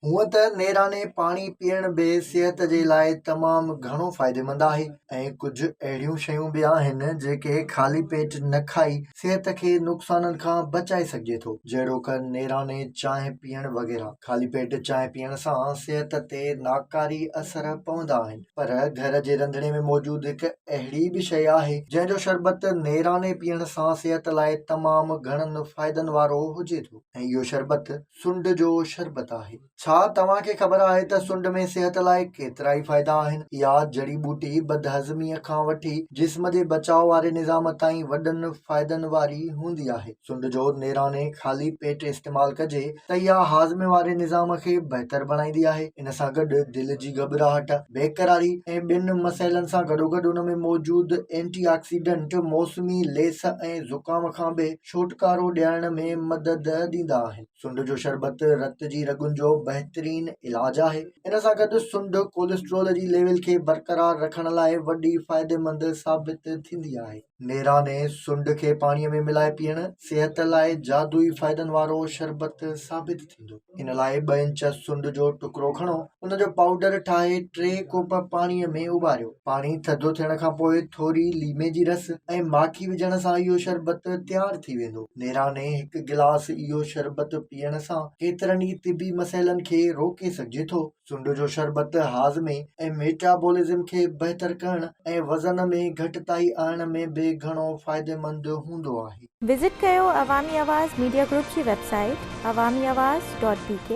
हूअं त नेराने पाणी पीअण बि सिहत जे लाइ तमामु घणो फ़ाइदेमंद आहे ऐं कुझु अहिड़ियूं शयूं बि आहिनि जेके ख़ाली पेट न खाई सिहत खे नुक़साननि खां बचाए सघिजे थो, जहिड़ो त नेराने चांहि पीअण वग़ैरह। ख़ाली पेट चांहि पीअण सां सिहत ते नाकारी असर पवंदा आहिनि, पर घर जे रंधिणे में मौजूदु हिकु अहिड़ी बि शइ आहे जंहिंजो शरबत नेराने पीअण सां सिहत लाइ तमामु घणनि फ़ाइदनि वारो हुजे थो, ऐं इहो शरबत सुंड जो शरबत आहे। छा तव्हांखे ख़बर आहे त सुंड में सिहत लाइ केतिरा ई फ़ाइदा आहिनि? इहा जड़ी बूटी बदहज़मीअ खां वठी जिस्म जे बचाव वारे निज़ाम ताईं वॾनि फ़ाइदनि वारी हूंदी आहे। सुंड जो नेराने ख़ाली पेट इस्तेमालु कजे त इहा हाज़मे वारे निज़ाम खे बहितर बणाईंदी आहे। इन सां गॾु दिलि जी घबराहट, बेक़रारी ऐं ॿिनि मसइलनि सां गॾोगॾु उन में मौजूदु एंटीऑक्सीडेंट मौसमी लेस ऐं ज़ुकाम खां बि छुटकारो ॾियण में मदद ॾींदा आहिनि। सुंड जो शरबत रत जी रगुनि जो बहितरीन इलाज आहे। इन सां गॾु सुंड कोलेस्ट्रोल जी लेवल खे बरक़रार रखण लाइ वॾी फ़ाइदेमंद साबित थींदी आहे। नेराने सुंड खे पाणीअ में मिलाए पीअण सिहत लाइ जादुई फ़ाइदनि वारो शरबत साबित थींदो। इन लाइ 2 इंच सुंड जो टुकड़ो खणो, उन जो पाउडर ठाहे 3 कोप पाणीअ में उॿारियो। पाणी थधो थियण खां पोइ थोरी लीमे जी रस ऐं माखी विझण सां इहो शरबत तयारु थी वेंदो। नेराने 1 गिलास इहो शरबत पीअण सां केतिरनि ई तिबी मसइलनि खे रोके सघिजे थो। सुंड जो शरबत हाज़मे ऐं मेटाबॉलिज़्म खे बहितर करण ऐं वज़न में घटिताई आणण में बि घणो फ़ाइदेमंद हूंदो आहे। विज़िट कयो अवामी आवाज़ मीडिया ग्रुप जी वेबसाइट awamiawaz.pk